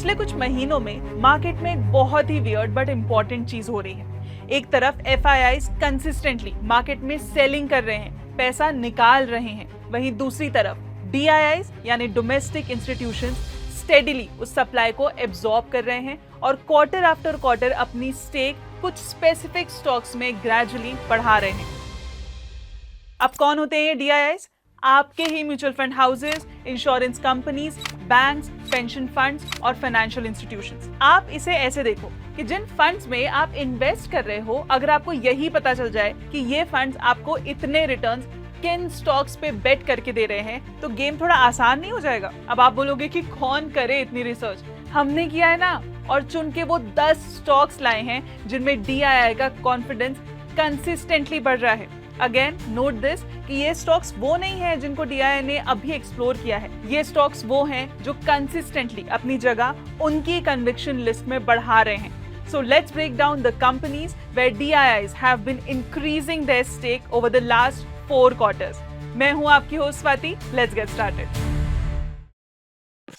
पिछले कुछ महीनों में मार्केट में एक बहुत ही वियर्ड बट इम्पोर्टेंट चीज हो रही है। एक तरफ एफआईआईज कंसिस्टेंटली मार्केट में सेलिंग कर रहे हैं, पैसा निकाल रहे हैं, वहीं दूसरी तरफ डीआईआईज यानी डोमेस्टिक इंस्टीट्यूशंस स्टेडीली उस सप्लाई को एब्जॉर्ब कर रहे हैं और क्वार्टर आफ्टर क्वार्टर अपनी स्टेक कुछ स्पेसिफिक स्टॉक्स में ग्रेजुअली बढ़ा रहे हैं। अब कौन होते हैं ये डीआईआईज? आपके ही mutual fund houses, insurance companies, banks, pension funds और फाइनेंशियल इंस्टीट्यूशंस। आप इसे ऐसे देखो कि जिन फंड्स में आप इन्वेस्ट कर रहे हो, अगर आपको यही पता चल जाए कि ये फंड्स आपको इतने रिटर्न्स किन स्टॉक्स पे बेट करके दे रहे हैं, तो गेम थोड़ा आसान नहीं हो जाएगा? अब आप बोलोगे कि कौन करे इतनी रिसर्च? हमने किया है ना, और चुन के वो 10 स्टॉक्स लाए हैं जिनमें डीआईआई का कॉन्फिडेंस कंसिस्टेंटली बढ़ रहा है। अगेन नोट दिस कि ये स्टॉक्स वो नहीं है जिनको डीआईआई ने अभी एक्सप्लोर किया है। ये स्टॉक्स वो हैं जो कंसिस्टेंटली अपनी जगह उनकी कन्विक्शन लिस्ट में बढ़ा रहे हैं। So let's break down the companies where DIIs have been increasing their stake over the last 4 quarters. मैं हूं आपकी host Swati. Let's get started.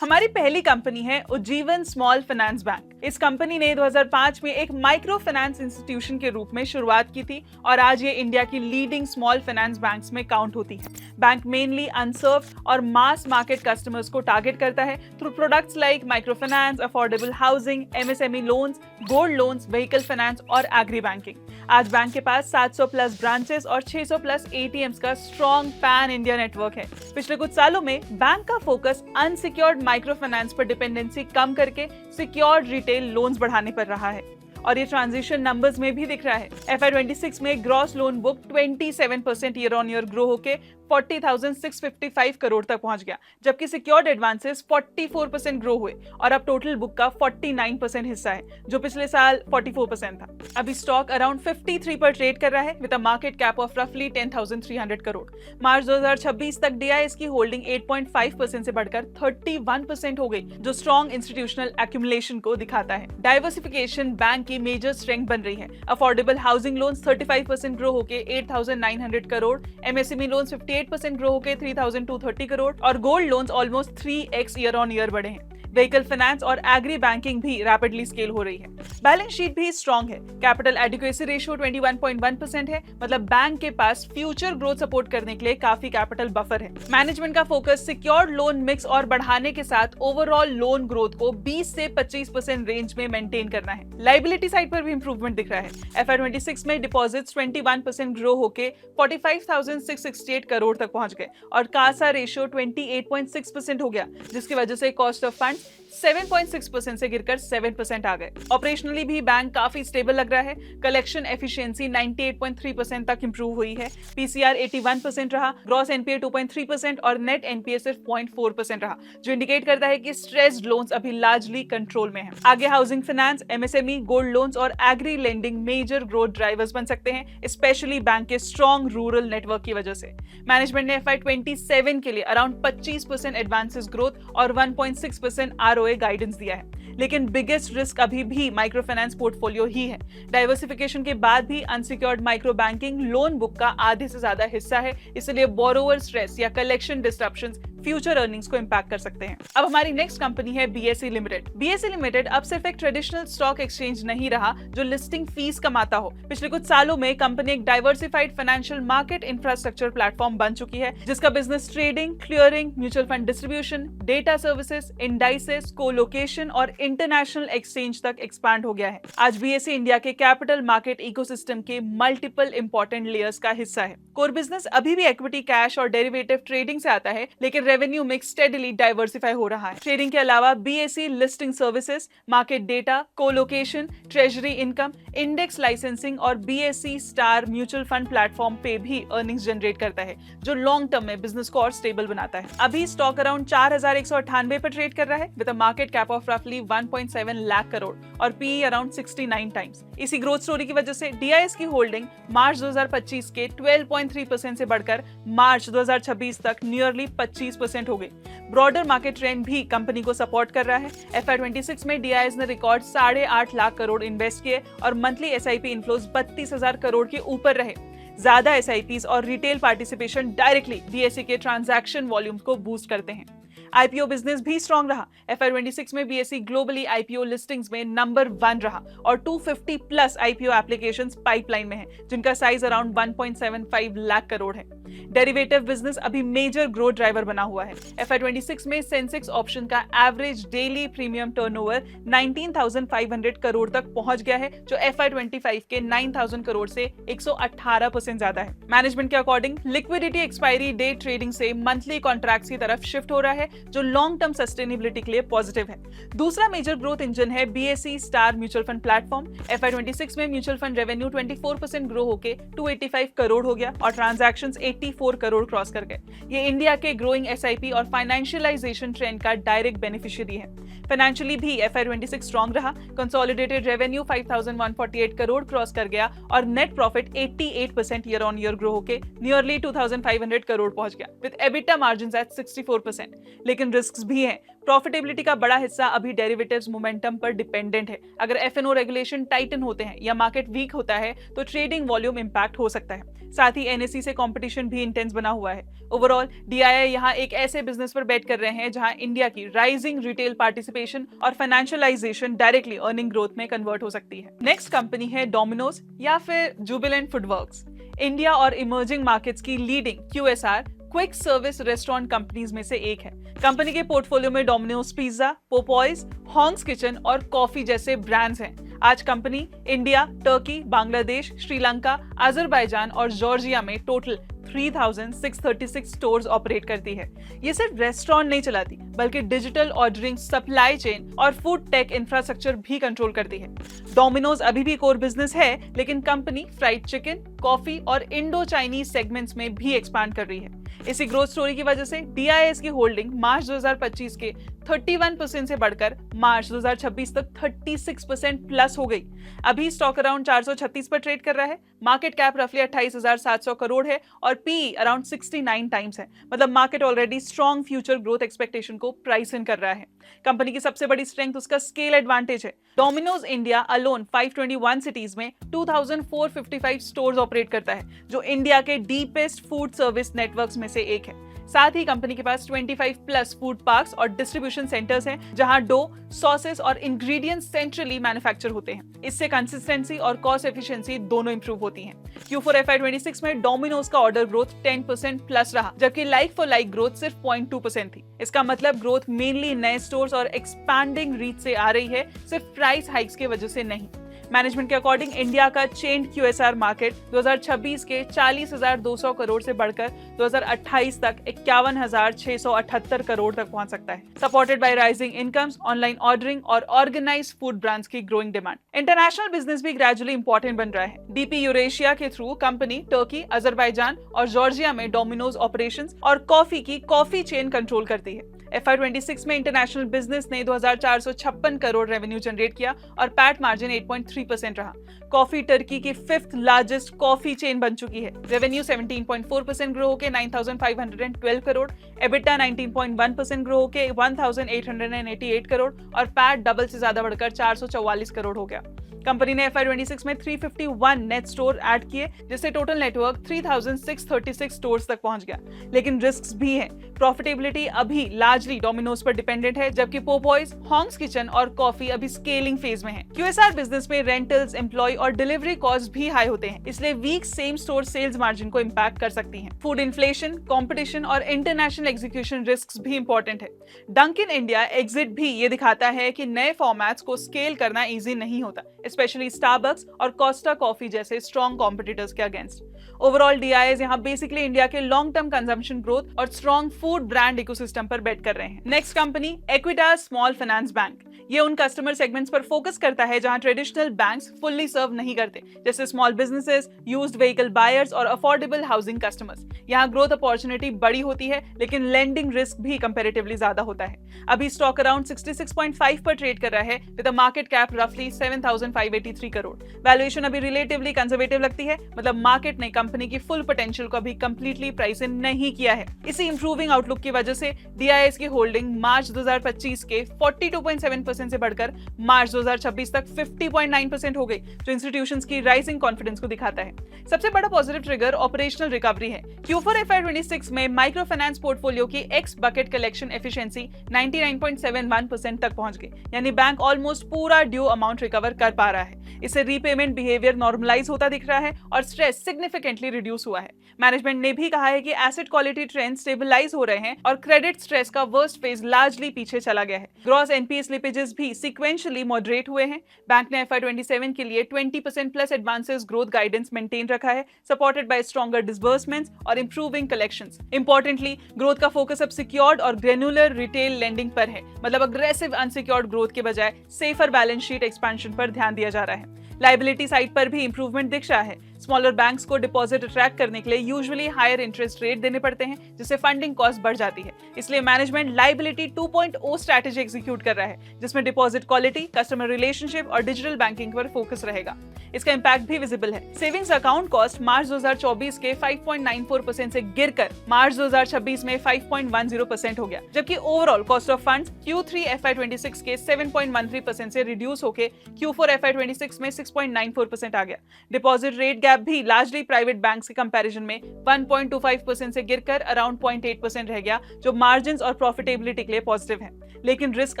हमारी पहली कंपनी है उज्जीवन स्मॉल फाइनेंस बैंक। इस कंपनी ने 2005 में एक माइक्रो फाइनेंस इंस्टीट्यूशन के रूप में शुरुआत की थी और आज ये इंडिया की लीडिंग स्मॉल फाइनेंस बैंक्स में काउंट होती है। बैंक मेनली अनसर्व्ड और मास मार्केट कस्टमर्स को टारगेट करता है through products like micro finance, affordable housing, MSME loans, gold loans, vehicle finance और एग्री बैंकिंग। आज बैंक के पास 700 प्लस ब्रांचेस और 600 प्लस एटीएम्स का स्ट्रॉन्ग पैन इंडिया नेटवर्क है। पिछले कुछ सालों में बैंक का फोकस अनसिक्योर्ड माइक्रो फाइनेंस पर डिपेंडेंसी कम करके सिक्योर्ड रिटेल लोन्स बढ़ाने पर रहा है और ये ट्रांजिशन नंबर्स में भी दिख रहा है। FY26 में gross loan book 27% year on year grow होके 40,655 करोड़ तक पहुंच गया, जबकि सिक्योर्ड एडवांसेस 44% ग्रो हुए और अब टोटल बुक का 49% हिस्सा है, जो पिछले साल 44% था। अभी स्टॉक अराउंड 53 पर ट्रेड कर रहा है with a market cap of रफली 10,300 करोड़। मार्च 2026 तक डीआईआईज की होल्डिंग 8.5% से बढ़कर 31% हो गई, जो स्ट्रॉन्ग इंस्टीट्यूशनल एक्यूमुलेशन को दिखाता है। डाइवर्सिफिकेशन बैंक की मेजर स्ट्रेंथ बन रही है। अफोर्डेबल हाउसिंग लोन्स 35% ग्रो होके 8,900 करोड़, एमएसएमई लोन्स 58% ग्रो होके 3,230 करोड़ और gold loans almost 3x year on year बढ़े हैं। व्हीकल फाइनेंस और एग्री बैंकिंग भी रैपिडली स्केल हो रही है। बैलेंस शीट भी स्ट्रॉन्ग है। कैपिटल एडिक्वेसी रेशियो 21.1% है, मतलब बैंक के पास फ्यूचर ग्रोथ सपोर्ट करने के लिए काफी कैपिटल बफर है। मैनेजमेंट का फोकस सिक्योर्ड लोन मिक्स और बढ़ाने के साथ ओवरऑल लोन ग्रोथ को 20 से 25% रेंज में मेंटेन करना है। लायबिलिटी साइड पर भी इंप्रूवमेंट दिख रहा है। FY26 में डिपॉजिट्स 21% ग्रो होके 45,668 करोड़ तक पहुंच गए और कासा रेशियो 28.6% हो गया, जिसकी वजह से कॉस्ट ऑफ फंड 7.6% से गिरकर 7% आ गए। ऑपरेशनली भी बैंक काफी स्टेबल लग रहा है। कलेक्शन एफिशिएंसी 98.3% तक इंप्रूव हुई है। पीसीआर 81% रहा, ग्रॉस एनपीए 2.3% और नेट एनपीए सिर्फ 0.4% रहा, जो इंडिकेट करता है कि स्ट्रेस्ड लोन्स अभी लार्जली कंट्रोल में हैं। आगे housing finance, MSME, gold loans और agri lending major growth drivers बन सकते हैं, स्पेशली बैंक के स्ट्रॉन्ग रूरल नेटवर्क की वजह से। मैनेजमेंट ने FY27 के लिए अराउंड 25% एडवांसेस ग्रोथ और 1.6% आरओए गाइडेंस दिया है, लेकिन बिगेस्ट रिस्क अभी भी माइक्रो फाइनेंस पोर्टफोलियो ही है। डाइवर्सिफिकेशन के बाद भी unsecured micro banking loan book का आधे से ज्यादा हिस्सा है, इसलिए बोरोवर स्ट्रेस या कलेक्शन डिस्ट्रप्शंस फ्यूचर अर्निंग्स को इंपैक्ट कर सकते हैं। अब हमारी नेक्स्ट कंपनी है बीएसई लिमिटेड। बीएसई लिमिटेड अब सिर्फ एक ट्रेडिशनल स्टॉक एक्सचेंज नहीं रहा जो लिस्टिंग फीस कमाता हो। पिछले कुछ सालों में कंपनी एक diversified financial market infrastructure platform बन चुकी है, जिसका business trading, clearing, mutual fund distribution, data services, indices, colocation और इंटरनेशनल एक्सचेंज तक एक्सपैंड हो गया है। आज बीएसई इंडिया के कैपिटल मार्केट इकोसिस्टम के मल्टीपल इंपॉर्टेंट लेयर्स का हिस्सा है। कोर बिजनेस अभी भी इक्विटी, कैश और डेरिवेटिव ट्रेडिंग से आता है, लेकिन रेवेन्यू मिक्स स्टेडीली डाइवर्सिफाई हो रहा है। ट्रेडिंग के अलावा BSE listing services, market data, colocation, treasury income, index licensing और BSE star mutual fund platform पे भी अर्निंग्स जनरेट करता है, जो लॉन्ग टर्म में बिजनेस को और स्टेबल बनाता है। अभी स्टॉक अराउंड 4,198 पर ट्रेड कर रहा है with a market cap of रफली 1.7 लाख करोड़ और पीई अराउंड 69 टाइम्स। इसी ग्रोथ स्टोरी की वजह से डीआईआईज की होल्डिंग मार्च 2025 के 12.3% से बढ़कर मार्च 2026 तक नियरली 25% हो गई। ब्रॉडर मार्केट ट्रेंड भी कंपनी को सपोर्ट कर रहा है। FY26 में डीआईआईज ने रिकॉर्ड 8.5 लाख करोड़ इन्वेस्ट किए और मंथली एसआईपी इनफ्लोज 32,000 करोड़ के ऊपर रहे। ज्यादा एसआईपीज और रिटेल पार्टिसिपेशन डायरेक्टली बीएसई के ट्रांजैक्शन वॉल्यूम को बूस्ट करते हैं। आईपीओ बिजनेस भी स्ट्रांग रहा। FY26 में बीएसई ग्लोबली आईपीओ लिस्टिंग्स में नंबर 1 रहा और 250 प्लस आईपीओ एप्लीकेशंस पाइपलाइन में हैं, जिनका साइज अराउंड 1.75 लाख करोड़ है। डेरिवेटिव बिजनेस अभी मेजर ग्रोथ ड्राइवर बना हुआ है। FY26 में सेंसेक्स ऑप्शन का average daily premium turnover 19,500 crore तक पहुंच गया है, जो FY25 के 9,000 करोड़ से 118% ज्यादा है। मैनेजमेंट के according liquidity expiry day trading से मंथली कॉन्ट्रैक्ट्स की तरफ शिफ्ट हो रहा है, जो लॉन्ग टर्म सस्टेनेबिलिटी के लिए पॉजिटिव है। दूसरा मेजर ग्रोथ इंजन है BSE star mutual fund platform. FY26 में म्यूचुअल फंड रेवेन्यू 24% ग्रो होकर 285 करोड़ हो गया और ट्रांजैक्शंस 84 करोड़ क्रॉस कर गए। ये इंडिया के ग्रोइंग एसआईपी और फाइनेंशियलाइजेशन ट्रेंड का डायरेक्ट बेनिफिशियरी है। फाइनेंशियली भी FY26 स्ट्रांग रहा। कंसोलिडेटेड रेवेन्यू 5,148 करोड़ क्रॉस कर गया और net profit 88% year on year grow होकर नियरली 2,500 करोड़ पहुंच गया, विद एबिटा मार्जिन्स एट 64%। लेकिन रिस्क्स भी हैं। प्रॉफिटेबिलिटी का बड़ा हिस्सा अभी डेरिवेटिव्स मोमेंटम पर डिपेंडेंट है। अगर एफएनओ रेगुलेशन टाइटन होते हैं या मार्केट वीक होता है तो ट्रेडिंग वॉल्यूम इंपैक्ट हो सकता है। साथ ही एनएसई से कंपटीशन भी इंटेंस बना हुआ है। ओवरऑल डीआईआई यहाँ एक ऐसे बिजनेस पर बेट कर रहे हैं जहां इंडिया की राइजिंग रिटेल पार्टिसिपेशन और फाइनेंशियलाइजेशन डायरेक्टली अर्निंग ग्रोथ में कन्वर्ट हो सकती है। नेक्स्ट कंपनी है डोमिनोज या फिर जुबिलेंट फूडवर्क्स। इंडिया और इमर्जिंग मार्केट्स की leading QSR quick service restaurant companies में से एक है। कंपनी के पोर्टफोलियो में डोमिनोज पिज्जा, पोपॉयज, हॉन्ग्स किचन और कॉफी जैसे ब्रांड्स हैं। आज company India, Turkey, Bangladesh, Sri Lanka, Azerbaijan और जॉर्जिया में टोटल 3,636 स्टोर्स ऑपरेट करती है। ये सिर्फ रेस्टोरेंट नहीं चलाती, बल्कि डिजिटल ऑर्डरिंग, सप्लाई चेन और फूड टेक इंफ्रास्ट्रक्चर भी कंट्रोल करती है। डोमिनोज अभी भी कोर बिजनेस है, लेकिन कंपनी फ्राइड चिकन, कॉफी और इंडो चाइनीज सेगमेंट्स में भी एक्सपांड कर रही है। इसी ग्रोथ स्टोरी की वजह से डीआईएस की होल्डिंग मार्च 2025 के 31% से बढ़कर मार्च 2026 तक 36% प्लस हो गई। अभी स्टॉक अराउंड 436 पर ट्रेड कर रहा है। मार्केट कैप रफली 28,700 करोड़ है और पीई अराउंड 69 टाइम्स है। मतलब market already strong future growth expectation को प्राइस इन कर रहा है। कंपनी की सबसे बड़ी स्ट्रेंथ उसका स्केल एडवांटेज है। डोमिनोज इंडिया अलोन 521 सिटीज में 2,455 स्टोर्स ऑपरेट करता है, जो इंडिया के डीपेस्ट फूड सर्विस नेटवर्क्स में से एक है। साथ ही कंपनी के पास 25 प्लस फूड पार्क्स और डिस्ट्रीब्यूशन सेंटर्स हैं, जहां डो, सॉसेस और इंग्रेडिएंट्स सेंट्रली मैन्युफैक्चर होते हैं। इससे कंसिस्टेंसी और कॉस्ट एफिशिएंसी दोनों इंप्रूव होती हैं। Q4 FY26 में डोमिनोज का ऑर्डर ग्रोथ 10% प्लस रहा, जबकि लाइक फॉर लाइक ग्रोथ सिर्फ 0.2% थी। इसका मतलब ग्रोथ मेनली नए स्टोर्स और एक्सपैंडिंग रीच से आ रही है, सिर्फ प्राइस हाइक्स की वजह से नहीं। मैनेजमेंट के अकॉर्डिंग इंडिया का चेन्ड QSR मार्केट 2026 के 40,200 करोड़ से बढ़कर 2028 तक 51,678 करोड़ तक पहुंच सकता है, supported by rising incomes, online ordering और ऑर्गेनाइज्ड फूड ब्रांड्स की ग्रोइंग डिमांड। इंटरनेशनल बिजनेस भी ग्रेजुअली इंपॉर्टेंट बन रहा है। डीपी यूरेशिया के थ्रू कंपनी टर्की, अजरबैजान और जॉर्जिया में डोमिनोज ऑपरेशंस और कॉफी की कॉफी चेन कंट्रोल करती है। FY26 में इंटरनेशनल बिजनेस ने 2,456 करोड़ रेवेन्यू जनरेट किया और पैट मार्जिन 8.3% रहा। कॉफी टर्की की 5th लार्जेस्ट कॉफी चेन बन चुकी है। रेवेन्यू 17.4% ग्रो होकर 9,512 करोड़, एबिटा 19.1% ग्रो होकर 1,888 करोड़ और पैट डबल से ज्यादा बढ़कर 444 करोड़ हो गया। कंपनी ने FY26 में 351 नेट स्टोर ऐड किए, जिससे टोटल नेटवर्क 3,636 स्टोर्स तक पहुंच गया। लेकिन रिस्क्स भी हैं। प्रॉफिटेबिलिटी अभी लार्जली डोमिनोज पर डिपेंडेंट है, जबकि पोपॉयज, हॉन्ग्स किचन और कॉफी अभी स्केलिंग फेज में है। QSR बिजनेस में रेंटल्स, एम्प्लॉय और डिलीवरी कॉस्ट भी हाई होते हैं, इसलिए weak same store sales margin को इंपैक्ट कर सकती हैं। फूड इन्फ्लेशन, कंपटीशन और इंटरनेशनल एग्जीक्यूशन रिस्क्स भी इंपॉर्टेंट है। डंकिन इंडिया एग्जिट भी ये दिखाता है कि नए फॉर्मेट्स को स्केल करना इजी नहीं होता, स्पेशली स्टारबक्स और कोस्टा कॉफी जैसे स्ट्रॉन्ग कॉम्पिटिटर्स के अगेंस्ट। ओवरऑल डीआईआईज यहाँ बेसिकली इंडिया के लॉन्ग टर्म कंजम्पशन ग्रोथ और स्ट्रॉन्ग फूड ब्रांड इकोसिस्टम पर बेट कर रहे हैं। Next company Equitas small finance bank. ये उन कस्टमर सेगमेंट्स पर फोकस करता है जहां ट्रेडिशनल बैंक्स फुल्ली सर्व नहीं करते, जैसे small businesses, used vehicle buyers और अफोर्डेबल हाउसिंग कस्टमर्स। यहाँ ग्रोथ अपॉर्चुनिटी बड़ी होती है, लेकिन लेंडिंग रिस्क भी कंपैरेटिवली ज्यादा होता है। अभी स्टॉक अराउंड 66.5 पर ट्रेड कर रहा है, विद अ मार्केट कैप रफली 7,583 करोड़। वैल्यूएशन अभी रिलेटिवली कंजर्वेटिव लगती है, मतलब मार्केट ने कंपनी की फुल पोटेंशियल को अभी कंप्लीटली प्राइस इन नहीं किया है। इसी इंप्रूविंग आउटलुक की वजह से डीआईएस की होल्डिंग मार्च 2025 के 42.7% 4% से बढ़कर मार्च 2026 तक 50.9% हो गई, जो इंस्टीट्यूशंस की राइजिंग कॉन्फिडेंस को दिखाता है। सबसे बड़ा पॉजिटिव ट्रिगर ऑपरेशनल रिकवरी है। Q4 FY26 में माइक्रो फाइनेंस पोर्टफोलियो की एक्स बकेट कलेक्शन एफिशिएंसी 99.71% तक पहुंच गई, यानी बैंक ऑलमोस्ट पूरा ड्यू अमाउंट रिकवर कर पा रहा है। इससे रीपेमेंट बिहेवियर नॉर्मलाइज होता दिख रहा है और स्ट्रेस सिग्निफिकेंटली रिड्यूस हुआ है। मैनेजमेंट ने भी कहा है कि एसेट क्वालिटी ट्रेंड स्टेबलाइज हो रहे हैं और क्रेडिट स्ट्रेस का वर्स्ट फेज लार्जली पीछे चला गया है। ग्रॉस एनपीए स्लिपेजेस भी सीक्वेंशियली मॉडरेट हुए हैं। बैंक ने FY27 के लिए 20% plus advances growth guidance maintain रखा है, सपोर्टेड बाय स्ट्रॉन्गर डिसबर्समेंट्स और इंप्रूविंग कलेक्शंस। इंपॉर्टेंटली, ग्रोथ का फोकस अब सिक्योर्ड और ग्रेनुलर रिटेल लेंडिंग पर है, मतलब अग्रेसिव अनसिक्योर्ड ग्रोथ के बजाय सेफर बैलेंस शीट एक्सपेंशन पर ध्यान दिया जा रहा है। लायबिलिटी साइड पर भी इंप्रूवमेंट दिख रहा है। स्मॉलर बैंक्स को डिपॉजिट अट्रैक्ट करने के लिए यूजुअली हायर इंटरेस्ट रेट देने पड़ते हैं, जिससे फंडिंग कॉस्ट बढ़ जाती है। इसलिए मैनेजमेंट लायबिलिटी 2.0 स्ट्रैटेजी एग्जीक्यूट कर रहा है, जिसमें डिपॉजिट क्वालिटी, कस्टमर रिलेशनशिप और डिजिटल बैंकिंग पर फोकस रहेगा। इसका इंपैक्ट भी विजिबल है। सेविंग्स अकाउंट कॉस्ट मार्च 2024 के 5.94% से गिरकर मार्च 2026 में 5.10% हो गया, जबकि overall cost of funds Q3 FY26 के 7.13% से रिड्यूस होकर Q4 FY26 में 6.94% आ गया। डिपॉजिट रेट गैप भी लार्जली प्राइवेट बैंक्स के कंपैरिजन में 1.25% से गिरकर अराउंड 0.8% रह गया, जो मार्जिन्स और प्रॉफिटेबिलिटी के लिए पॉजिटिव है। लेकिन रिस्क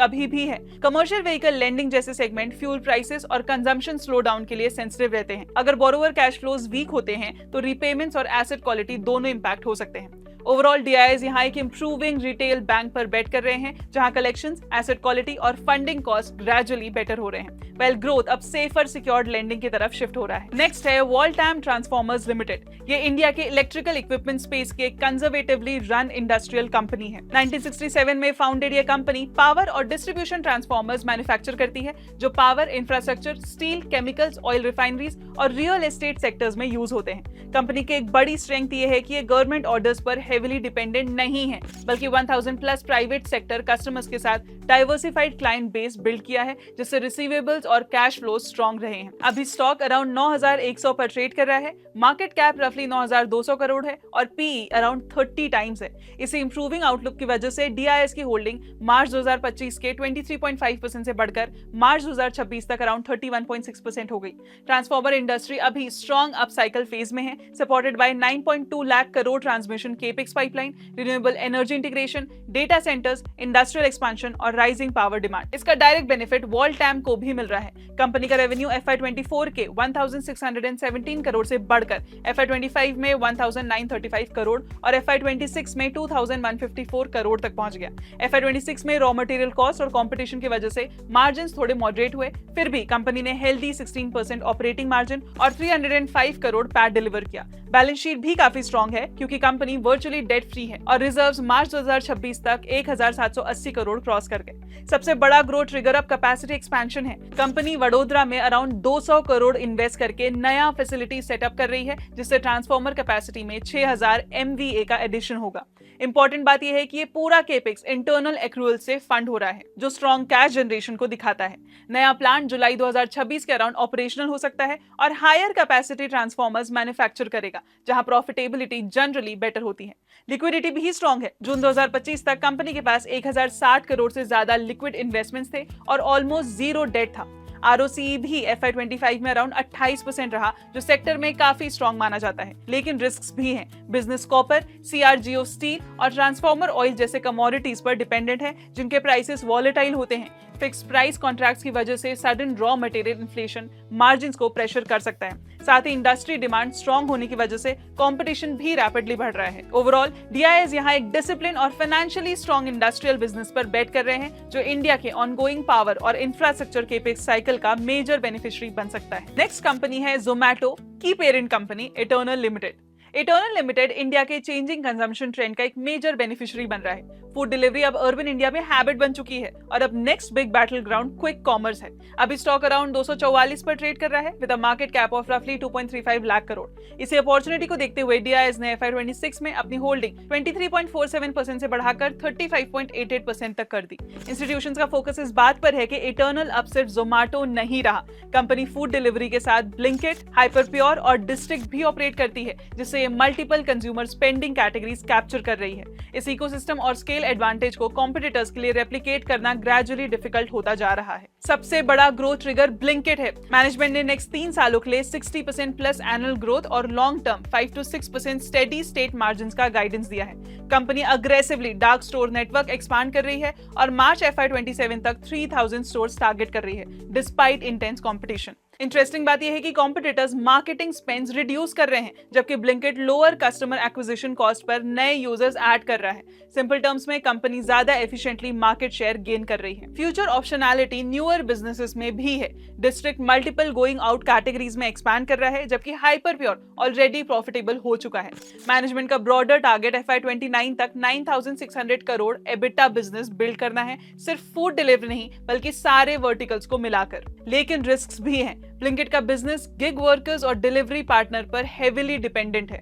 अभी भी है। कमर्शियल व्हीकल लेंडिंग जैसे सेगमेंट फ्यूल प्राइसेस और कंजम्पशन स्लो डाउन के लिए सेंसिटिव रहते हैं। अगर बोरोवर कैश फ्लोज वीक होते हैं तो रीपेमेंट्स और एसेट क्वालिटी दोनों इंपैक्ट हो सकते हैं। ओवरऑल DIIs यहाँ एक इंप्रूविंग रिटेल बैंक पर बेट कर रहे हैं, जहां कलेक्शंस, एसेट क्वालिटी और फंडिंग कॉस्ट ग्रेजुअली बेटर हो रहे हैं, वेल ग्रोथ अब सेफर सिक्योर्ड लेंडिंग की तरफ शिफ्ट हो रहा है। नेक्स्ट है वॉल्टैम ट्रांसफॉर्मर्स लिमिटेड। ये इंडिया के इलेक्ट्रिकल इक्विपमेंट स्पेस के कंजर्वेटिवली रन इंडस्ट्रियल कंपनी है। 1967 में फाउंडेड ये कंपनी पावर और डिस्ट्रीब्यूशन ट्रांसफॉर्मर्स मैन्युफैक्चर करती है, जो power, infrastructure, steel, chemicals, oil refineries और रियल एस्टेट सेक्टर्स में यूज होते हैं। कंपनी की एक बड़ी स्ट्रेंथ ये है कि ये गवर्नमेंट ऑर्डर्स पर हेवीली डिपेंडेंट नहीं है, बल्कि 1000 प्लस प्राइवेट सेक्टर कस्टमर्स के साथ डाइवर्सिफाइड क्लाइंट बेस बिल्ड किया है, जिससे रिसीवेबल्स और कैश फ्लो स्ट्रॉन्ग रहे हैं। अभी स्टॉक अराउंड 9100 पर ट्रेड कर रहा है। मार्केट कैप रफली 9200 करोड़ है और पीई अराउंड 30 टाइम्स है। इसी इंप्रूविंग आउटलुक की वजह से DIIs की होल्डिंग मार्च 2025 के 23.5% से बढ़कर मार्च 2026 तक अराउंड 31.6% हो गई। ट्रांसफॉर्मर इंडस्ट्री अभी स्ट्रॉन्ग अप साइकिल फेज में है, supported by 9.2 lakh crore transmission capex pipeline, renewable energy integration, data centres, industrial expansion और राइजिंग पावर डिमांड। इसका डायरेक्ट बेनिफिट वॉल्टैम को भी मिल रहा है। कंपनी का रेवेन्यू FY24 के 1617 करोड़ से बढ़कर FY25 में 1935 करोड़ और FY26 में 2154 करोड़ तक पहुंच गया। FY26 में रॉ मटेरियल कॉस्ट और कंपटीशन की वजह से मार्जिन्स थोड़े मॉडरेट हुए, फिर भी कंपनी ने हेल्दी 16% ऑपरेटिंग मार्जिन और 305 करोड़ पैट डिलीवर किया। बैलेंस शीट भी काफी स्ट्रॉन्ग है, क्योंकि कंपनी वर्चुअली डेट फ्री है और रिजर्व्स मार्च 2026 तक 1780 करोड़ क्रॉस कर गए। सबसे बड़ा ग्रोथ ट्रिगर अब कैपेसिटी एक्सपेंशन है। कंपनी वडोदरा में अराउंड 200 करोड़ इन्वेस्ट करके नया फैसिलिटी सेटअप कर रही है, जिससे ट्रांसफॉर्मर कैपेसिटी में 6000 MVA का एडिशन होगा। इंपॉर्टेंट बात यह है कि ये पूरा केपेक्स इंटरनल एक्रूअल से फंड हो रहा है, जो स्ट्रॉन्ग कैश जनरेशन को दिखाता है। नया प्लांट जुलाई 2026 के अराउंड ऑपरेशनल हो सकता है और हायर कैपेसिटी ट्रांसफॉर्मर्स मैन्युफैक्चर करेगा, जहां प्रॉफिटेबिलिटी जनरली बेटर होती है। लिक्विडिटी भी स्ट्रॉन्ग है। जून 2025 तक कंपनी के पास 1060 करोड़ से ज्यादा लिक्विड इन्वेस्टमेंट्स थे और ऑलमोस्ट जीरो डेट था। ROCE भी FY25 में अराउंड 28% रहा, जो सेक्टर में काफी स्ट्रॉन्ग माना जाता है। लेकिन रिस्क्स भी हैं। बिजनेस कॉपर, CRGO स्टील और ट्रांसफॉर्मर ऑयल जैसे कमोडिटीज पर डिपेंडेंट है, जिनके प्राइसेस वॉलेटाइल होते हैं। फिक्स प्राइस कॉन्ट्रैक्ट्स की वजह से sudden raw material inflation margins को प्रेशर कर सकता है। साथ ही इंडस्ट्री डिमांड स्ट्रॉन्ग होने की वजह से कंपटीशन भी रैपिडली बढ़ रहा है। ओवरऑल DIIs यहाँ एक डिसिप्लिन और फाइनेंशियली स्ट्रॉन्ग इंडस्ट्रियल बिजनेस पर बेट कर रहे हैं, जो इंडिया के ऑनगोइंग पावर और इंफ्रास्ट्रक्चर केपेक्स साइकिल का मेजर बेनिफिशियरी बन सकता है। नेक्स्ट कंपनी है जोमैटो की parent company eternal limited. Eternal limited India के चेंजिंग कंजम्पशन ट्रेंड का एक मेजर बेनिफिशियरी बन रहा है। फूड डिलीवरी अब अर्बन इंडिया में हैबिट बन चुकी है और अब next big battle ground quick commerce है। अभी स्टॉक अराउंड 244 पर ट्रेड कर रहा है with a market cap of रफली 2.35 लाख करोड़। इसी अपॉर्चुनिटी को देखते हुए DIIs ने FY26 में अपनी होल्डिंग 23.47% से बढ़ाकर 35.88% तक कर दी। इंस्टीट्यूशंस का फोकस इस बात पर है कि इटर्नल अब सिर्फ जोमैटो नहीं रहा। कंपनी फूड डिलीवरी के साथ ब्लिंकिट, हाइपर प्योर और डिस्ट्रिक्ट भी ऑपरेट करती है, जिससे ये multiple consumer spending categories capture कर रही है। इस इकोसिस्टम और स्केल एडवांटेज को कॉम्पिटिटर्स के लिए रेप्लिकेट करना ग्रेजुअली डिफिकल्ट होता जा रहा है। सबसे बड़ा ग्रोथ ट्रिगर ब्लिंकिट है। मैनेजमेंट ने नेक्स्ट 3 सालों के लिए 60% प्लस एनुअल ग्रोथ और long term 5 to 6% steady state margin का गाइडेंस दिया है। Company aggressively dark store network expand कर रही है और मार्च FY27 तक 3000 स्टोर्स टारगेट कर रही है डिस्पाइट इंटेंस कंपटीशन। इंटरेस्टिंग बात यह है कि कॉम्पिटिटर्स मार्केटिंग स्पेंड्स रिड्यूस कर रहे हैं, जबकि Blinkit lower customer acquisition cost per नए यूजर्स ऐड कर रहा है। सिंपल टर्म्स में कंपनी ज्यादा एफिशिएंटली मार्केट शेयर गेन कर रही है। फ्यूचर ऑप्शनैलिटी न्यूअर बिजनेसेस में भी है। District multiple going out categories में एक्सपैंड कर रहा है, जबकि हाइपर प्योर ऑलरेडी प्रॉफिटेबल हो चुका है। मैनेजमेंट का ब्रॉडर टारगेट FY29 तक 9600 करोड़ एबिटा बिजनेस बिल्ड करना है, सिर्फ फूड डिलीवरी नहीं बल्कि सारे वर्टिकल्स को मिलाकर। लेकिन रिस्क्स भी हैं। ब्लिंकिट का बिजनेस गिग वर्कर्स और डिलीवरी पार्टनर पर हेविली डिपेंडेंट है।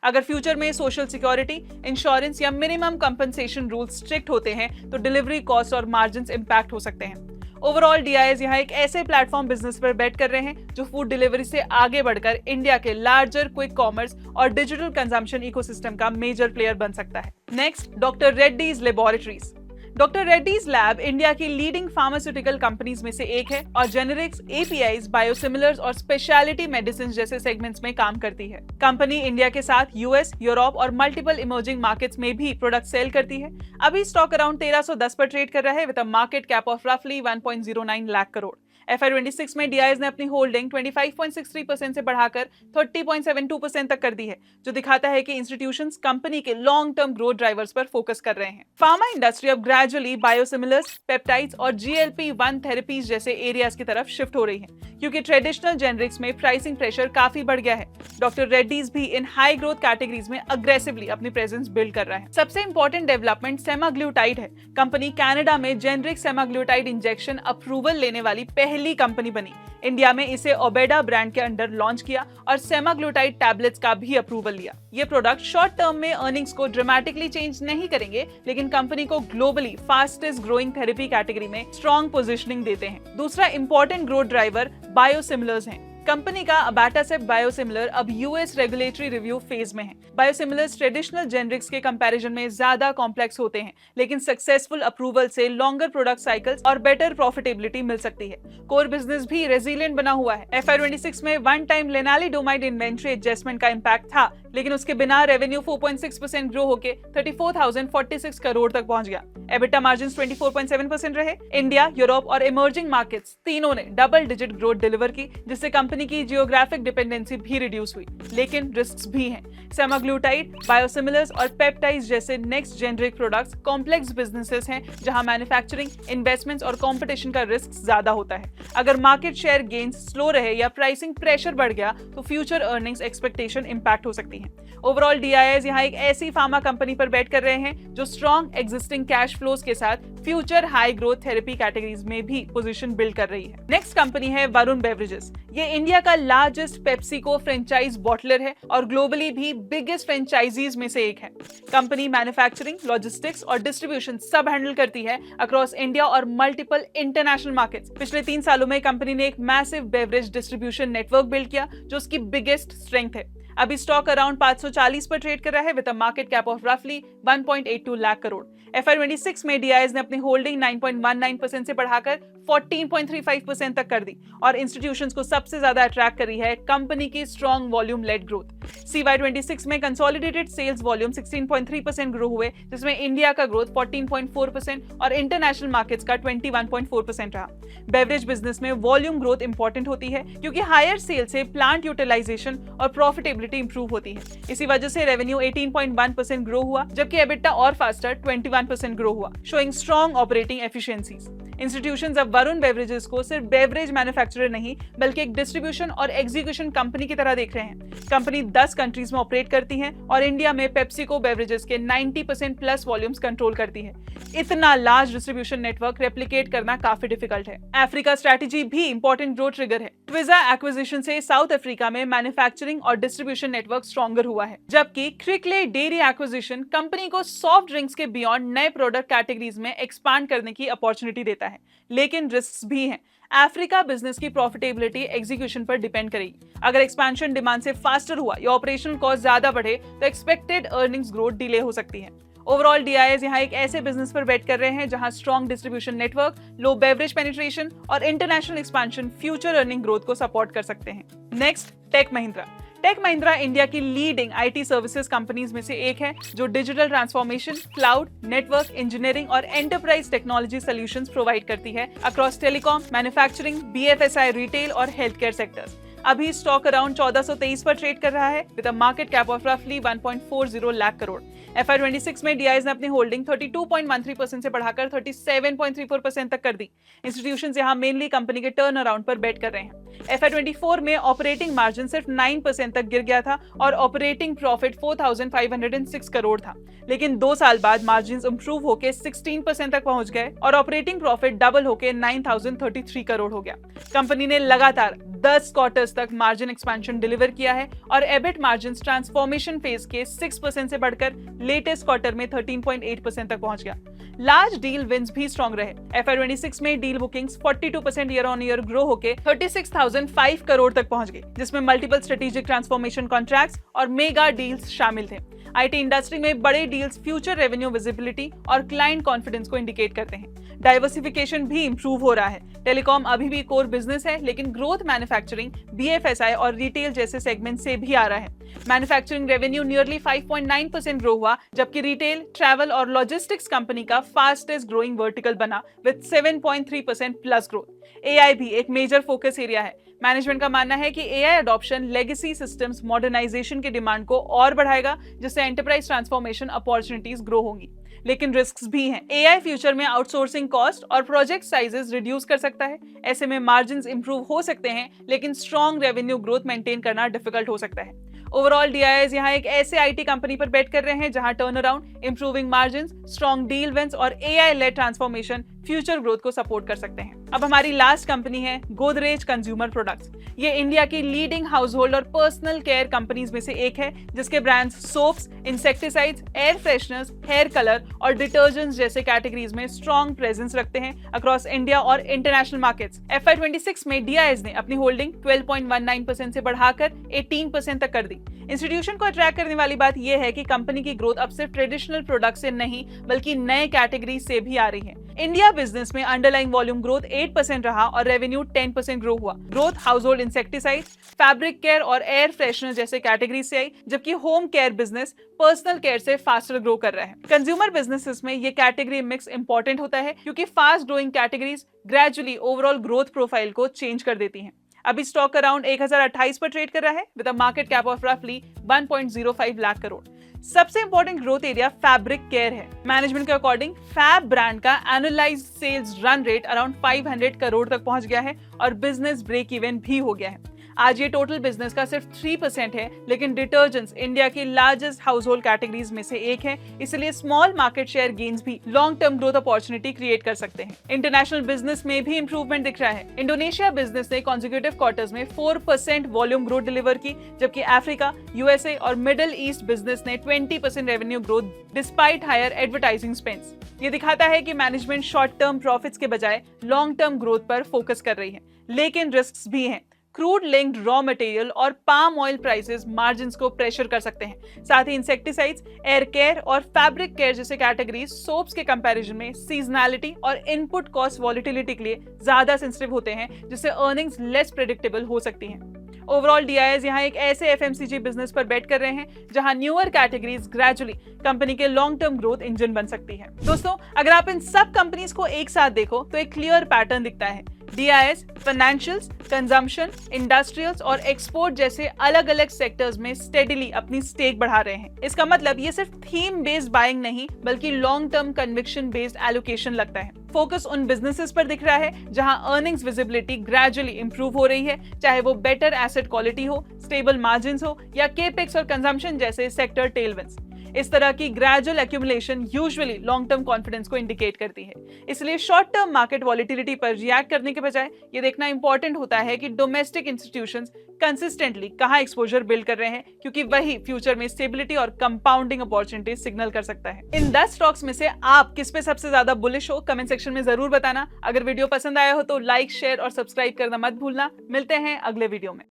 अगर फ्यूचर में सोशल सिक्योरिटी, इंश्योरेंस या मिनिमम कंपनसेशन रूल्स स्ट्रिक्ट होते हैं तो डिलीवरी कॉस्ट और मार्जिन्स इंपैक्ट हो सकते हैं। ओवरऑल DIS यहाँ एक ऐसे प्लेटफॉर्म बिजनेस पर बेट कर रहे हैं जो फूड डिलीवरी से आगे बढ़कर इंडिया के लार्जर क्विक कॉमर्स और डिजिटल कंजम्पशन इकोसिस्टम का मेजर प्लेयर बन सकता है। Next, doctor Reddy's laboratories. Doctor Reddy's lab India की लीडिंग फार्मास्यूटिकल कंपनीज में से एक है और जेनेरिक्स, APIs, बायोसिमिलर्स और स्पेशलिटी मेडिसिन जैसे सेगमेंट्स में काम करती है। कंपनी इंडिया के साथ US, यूरोप और मल्टीपल इमर्जिंग मार्केट्स में भी प्रोडक्ट सेल करती है। अभी स्टॉक अराउंड 1310 पर ट्रेड कर रहा है with a market cap of रफली 1.09 लाख करोड़। FY26 में DIS ने अपनी होल्डिंग 25.63% से बढ़ाकर 30.72% तक कर दी है, जो दिखाता है कि इंस्टीट्यूशंस कंपनी के लॉन्ग टर्म ग्रोथ ड्राइवर्स पर फोकस कर रहे हैं। फार्मा इंडस्ट्री अब ग्रेजुअली बायोसिमिलर्स, पेप्टाइड्स और GLP-1 थेरेपीज जैसे एरियाज की तरफ शिफ्ट हो रही है, क्योंकि ट्रेडिशनल जेनरिक्स में प्राइसिंग प्रेशर काफी बढ़ गया है। डॉक्टर रेड्डीज भी इन हाई ग्रोथ कैटेगरीज में अग्रेसिवली अपनी प्रेजेंस बिल्ड कर रहा है। सबसे इंपॉर्टेंट डेवलपमेंट सेमाग्लूटाइड है। कंपनी कनाडा में जेनरिक सेमाग्लूटाइड इंजेक्शन अप्रूवल लेने वाली पहली कंपनी बनी। इंडिया में इसे ओबेडा ब्रांड के अंडर लॉन्च किया और सेमाग्लूटाइड टैबलेट्स का भी अप्रूवल लिया। ये प्रोडक्ट शॉर्ट टर्म में अर्निंग्स को ड्रामेटिकली चेंज नहीं करेंगे, लेकिन कंपनी को globally fastest growing therapy category में स्ट्रॉन्ग पोजीशनिंग देते हैं। दूसरा इंपॉर्टेंट ग्रोथ ड्राइवर बायोसिमिलर्स हैं। कंपनी का अबाटासेप बायोसिमिलर अब US रेगुलेटरी रिव्यू फेज में है। बायोसिमिलर्स ट्रेडिशनल जेनरिक्स के कंपैरिजन में ज्यादा कॉम्प्लेक्स होते हैं, लेकिन सक्सेसफुल अप्रूवल से लॉन्गर प्रोडक्ट साइकिल्स और बेटर प्रॉफिटेबिलिटी मिल सकती है। कोर बिजनेस भी रेजिलिएंट बना हुआ है। FY26 में वन टाइम लेनालिडोमाइड इन्वेंट्री एडजस्टमेंट का इंपैक्ट था, लेकिन उसके बिना रेवेन्यू 4.6% ग्रो होकर 34,046 करोड़ तक पहुंच गया। एबिटा मार्जिन 24.7% रहे। इंडिया, यूरोप और इमर्जिंग मार्केट्स तीनों ने डबल डिजिट ग्रोथ डिलीवर की, जिससे कंपनी की जियोग्राफिक डिपेंडेंसी भी रिड्यूस हुई। लेकिन रिस्क्स भी हैं। सेमाग्लूटाइड, बायोसिमिलर्स और पेप्टाइड्स जैसे next generic products complex businesses हैं, जहां मैन्युफैक्चरिंग, इन्वेस्टमेंट्स और कंपटीशन का रिस्क ज्यादा होता है। अगर मार्केट शेयर गेन्स स्लो रहे या प्राइसिंग प्रेशर बढ़ गया तो फ्यूचर अर्निंग्स एक्सपेक्टेशन इंपैक्ट हो सकती है। ओवरऑल DIS यहाँ एक ऐसी फार्मा कंपनी पर बेट कर रहे हैं जो स्ट्रॉन्ग एग्जिस्टिंग कैश फ्लोज के साथ future high growth therapy categories में भी पोजीशन बिल्ड कर रही है। नेक्स्ट कंपनी है वरुण बेवरेजेस। ये इंडिया का लार्जेस्ट पेप्सिको फ्रेंचाइज बॉटलर है और ग्लोबली भी बिगेस्ट फ्रेंचाइजीज में से एक है। कंपनी मैन्युफैक्चरिंग, लॉजिस्टिक्स और डिस्ट्रीब्यूशन सब हैंडल करती है अक्रॉस इंडिया और मल्टीपल इंटरनेशनल मार्केट्स। पिछले 3 सालों में कंपनी ने एक massive beverage distribution network build किया, जो उसकी बिगेस्ट स्ट्रेंथ है। अभी स्टॉक अराउंड 540 पर ट्रेड कर रहा है with a market cap of रफली 1.82 लाख करोड़। FY26 में DIS ने अपनी होल्डिंग 9.19% से बढ़ाकर 14.35% तक कर दी और इंस्टीट्यूशंस को सबसे ज्यादा अट्रैक्ट कर रही है कंपनी की strong volume led growth. CY26 में कंसोलिडेटेड सेल्स वॉल्यूम 16.3% ग्रो हुए, जिसमें इंडिया का ग्रोथ 14.4% और इंटरनेशनल मार्केट्स का 21.4% रहा। बेवरेज बिजनेस में वॉल्यूम ग्रोथ इंपॉर्टेंट होती है, क्योंकि हायर सेल से प्लांट यूटिलाइजेशन और प्रॉफिटेबिलिटी इंप्रूव होती है। इसी वजह से रेवेन्यू 18.1% ग्रो हुआ, जबकि एबिटा और फास्टर 21% ग्रो हुआ, showing strong operating efficiencies. Institutions अब वरुण बेवरेजेस को सिर्फ बेवरेज मैन्युफैक्चरर नहीं, बल्कि एक डिस्ट्रीब्यूशन और एग्जीक्यूशन कंपनी की तरह देख रहे हैं। कंपनी 10 कंट्रीज में ऑपरेट करती है और इंडिया में पेप्सिको बेवरेजेस के 90% प्लस वॉल्यूम्स कंट्रोल करती है। इतना लार्ज डिस्ट्रीब्यूशन नेटवर्क रेप्लिकेट करना काफी डिफिकल्ट है। अफ्रीका स्ट्रेटेजी भी इंपॉर्टेंट ग्रोथ ट्रिगर है। ट्विजा एक्विजिशन से साउथ अफ्रीका में मैन्युफैक्चरिंग और डिस्ट्रीब्यूशन नेटवर्क स्ट्रॉन्गर हुआ है, जबकि क्रिकले डेयरी एक्विजिशन कंपनी को सॉफ्ट ड्रिंक्स के बियॉन्ड नए प्रोडक्ट कैटेगरीज में एक्सपांड करने की अपॉर्चुनिटी देता है। है, लेकिन रिस्क भी हैं। अफ्रीका बिजनेस की प्रॉफिटेबिलिटी एग्जीक्यूशन पर डिपेंड करेगी। अगर एक्सपेंशन डिमांड से फास्टर हुआ या ऑपरेशनल कॉस्ट ज्यादा बढ़े तो एक्सपेक्टेड अर्निंग्स ग्रोथ डिले हो सकती है। ओवरऑल डीआईएस यहाँ एक ऐसे बिजनेस पर बेट कर रहे हैं जहां strong distribution network, low beverage penetration और international expansion future earning growth को सपोर्ट कर सकते हैं। Next, tech Mahindra. Tech Mahindra India की लीडिंग आईटी सर्विसेज कंपनीज में से एक है जो digital transformation, cloud, network, engineering और एंटरप्राइज टेक्नोलॉजी सॉल्यूशंस प्रोवाइड करती है across telecom, manufacturing, BFSI, retail और हेल्थ केयर सेक्टर्स। अभी स्टॉक अराउंड 1423 पर ट्रेड कर रहा है with a market cap of रफली 1.40 लाख करोड़। FY26 में डीआईएस ने अपनी होल्डिंग 32.13% से बढ़ाकर 37.34% तक कर दी। इंस्टीट्यूशंस यहां मेनली कंपनी के टर्न अराउंड पर बेट कर रहे हैं। FY24 में ऑपरेटिंग मार्जिन सिर्फ 9% तक गिर गया था और ऑपरेटिंग प्रॉफिट 4,506 करोड़ था, लेकिन 2 साल बाद मार्जिन इंप्रूव होकर 16% तक पहुंच गए और ऑपरेटिंग प्रॉफिट डबल होकर 9,033 करोड़ हो गया। कंपनी ने लगातार 10 क्वार्टर्स तक मार्जिन एक्सपेंशन डिलीवर किया है और एबिट मार्जिन ट्रांसफॉर्मेशन फेज के 6% से बढ़कर लेटेस्ट क्वार्टर में 13.8% तक पहुंच गया। लार्ज डील विंस भी स्ट्रॉन्ग रहे। FY26 में deal bookings 42% year on year grow होकर 36,005 करोड़ तक पहुंच गई, जिसमें मल्टीपल स्ट्रेटेजिक ट्रांसफॉर्मेशन कॉन्ट्रैक्ट्स और मेगा डील्स शामिल थे। आईटी इंडस्ट्री में बड़े डील्स फ्यूचर रेवेन्यू विजिबिलिटी और क्लाइंट कॉन्फिडेंस को इंडिकेट करते हैं। डाइवर्सिफिकेशन भी इंप्रूव हो रहा है। टेलीकॉम अभी भी कोर बिजनेस है, लेकिन ग्रोथ मैन्युफैक्चरिंग, बीएफएसआई और रिटेल जैसे सेगमेंट से भी आ रहा है। मैन्युफैक्चरिंग रेवेन्यू नियरली 5.9% ग्रो हुआ, जबकि रिटेल, ट्रैवल और लॉजिस्टिक्स कंपनी का फास्टेस्ट ग्रोइंग वर्टिकल बना विद 7.3% प्लस ग्रोथ। एआई भी एक मेजर फोकस एरिया है। मैनेजमेंट का मानना है कि AI adoption legacy systems modernisation की डिमांड को और बढ़ाएगा, जिससे एंटरप्राइज ट्रांसफॉर्मेशन अपॉर्चुनिटीज ग्रो होंगी। लेकिन रिस्क्स भी हैं। एआई फ्यूचर में आउटसोर्सिंग कॉस्ट और प्रोजेक्ट साइजेस रिड्यूस कर सकता है। ऐसे में मार्जिन्स इंप्रूव हो सकते हैं, लेकिन स्ट्रॉन्ग रेवेन्यू ग्रोथ मेंटेन करना डिफिकल्ट हो सकता है। ओवरऑल डीआईएस यहाँ एक ऐसे आईटी कंपनी पर बेट कर रहे हैं जहां turn around, improving margins, strong deal wins और AI lead transformation future growth को सपोर्ट कर सकते हैं। अब हमारी लास्ट कंपनी है गोदरेज कंज्यूमर प्रोडक्ट्स। ये इंडिया की लीडिंग हाउस होल्ड और पर्सनल केयर कंपनीज में से एक है, जिसके brands soaps, insecticides, air fresheners, hair colour और डिटर्जेंट्स जैसे कैटेगरीज में स्ट्रॉन्ग प्रेजेंस रखते हैं अक्रॉस इंडिया और इंटरनेशनल मार्केट्स। FY26 में डीआईएस ने अपनी होल्डिंग 12.19% से बढ़ाकर 18% तक कर दी। इंस्टीट्यूशन को अट्रैक्ट करने वाली बात यह है कि कंपनी की ग्रोथ अब सिर्फ ट्रेडिशनल प्रोडक्ट से नहीं बल्कि नए कैटेगरी से भी आ रही है। इंडिया बिजनेस में अंडरलाइंग वॉल्यूम ग्रोथ 8% रहा और रेवेन्यू 10% ग्रो हुआ। Growth house hold insecticide, fabric care और एयर फ्रेशनर जैसे कैटेगरी से आई, जबकि home care business personal care से फास्टर ग्रो कर रहा है। कंज्यूमर बिजनेसेस में ये कैटेगरी मिक्स इंपॉर्टेंट होता है, क्योंकि fast growing categories gradually overall growth profile को चेंज कर देती हैं। अभी स्टॉक अराउंड 1028 पर ट्रेड कर रहा है with a market cap of रफली 1.05 लाख करोड़। सबसे important growth area fabric care है। मैनेजमेंट के अकॉर्डिंग फैब ब्रांड का annualised sales run rate around 500 crore तक पहुंच गया है और बिजनेस ब्रेक इवन भी हो गया है। आज ये टोटल बिजनेस का सिर्फ 3% है, लेकिन डिटर्जेंट्स इंडिया की लार्जेस्ट हाउस होल्ड कैटेगरीज में से एक है, इसलिए स्मॉल मार्केट शेयर गेन्स भी long term growth opportunity create कर सकते हैं। इंटरनेशनल बिजनेस में भी इंप्रूवमेंट दिख रहा है। इंडोनेशिया बिजनेस ने कॉन्जिक्यूटिव क्वार्टर्स में 4% वॉल्यूम ग्रोथ डिलीवर की, जबकि अफ्रीका, यूएसए और मिडिल ईस्ट बिजनेस ने 20% revenue growth despite higher advertising spends. ये दिखाता है कि मैनेजमेंट शॉर्ट टर्म प्रॉफिट्स के बजाय लॉन्ग टर्म ग्रोथ पर फोकस कर रही है, लेकिन रिस्क्स भी हैं। क्रूड लिंक्ड रॉ मटेरियल और पाम ऑयल प्राइसेस मार्जिन्स को प्रेशर कर सकते हैं। साथ ही इंसेक्टिसाइड्स, एयर केयर और फैब्रिक केयर जैसे कैटेगरीज सोप्स के कंपैरिजन में सीजनैलिटी और इनपुट कॉस्ट वॉलिटिलिटी के लिए ज्यादा सेंसिटिव होते हैं, जिससे अर्निंग्स लेस प्रेडिक्टेबल हो सकती हैं। ओवरऑल डीआईएस यहाँ एक ऐसे एफएमसीजी बिजनेस पर बेट कर रहे हैं जहां न्यूअर कैटेगरीज ग्रेजुअली कंपनी के लॉन्ग टर्म ग्रोथ इंजन बन सकती है। दोस्तों, अगर आप इन सब कंपनीज को एक साथ देखो तो एक क्लियर पैटर्न दिखता है। डीआईएस फाइनेंशियल्स, कंजम्पशन, इंडस्ट्रियल्स और एक्सपोर्ट जैसे अलग अलग सेक्टर्स में स्टेडीली अपनी स्टेक बढ़ा रहे हैं। इसका मतलब ये सिर्फ थीम बेस्ड बाइंग नहीं बल्कि long term conviction based allocation लगता है। फोकस उन बिजनेसेस पर दिख रहा है जहां अर्निंग्स विजिबिलिटी ग्रेजुअली इंप्रूव हो रही है, चाहे वो बेटर एसेट क्वालिटी हो, स्टेबल मार्जिन्स हो या केपेक्स और कंजम्पशन जैसे सेक्टर टेलविंड्स। इस तरह की gradual accumulation usually long term confidence को इंडिकेट करती है। इसलिए शॉर्ट टर्म मार्केट वॉलिटिलिटी पर रिएक्ट करने के बजाय ये देखना इंपॉर्टेंट होता है कि डोमेस्टिक इंस्टीट्यूशंस कंसिस्टेंटली कहां एक्सपोजर बिल्ड कर रहे हैं, क्योंकि वही फ्यूचर में स्टेबिलिटी और कंपाउंडिंग अपॉर्चुनिटी सिग्नल कर सकता है। इन 10 स्टॉक्स में से आप किस पे सबसे ज्यादा बुलिश हो, कमेंट सेक्शन में जरूर बताना। अगर वीडियो पसंद आया हो तो लाइक, शेयर और सब्सक्राइब करना मत भूलना। मिलते हैं अगले वीडियो में।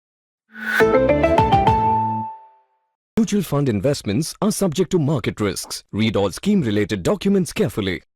Mutual fund investments are subject to market risks. Read all scheme-related documents carefully.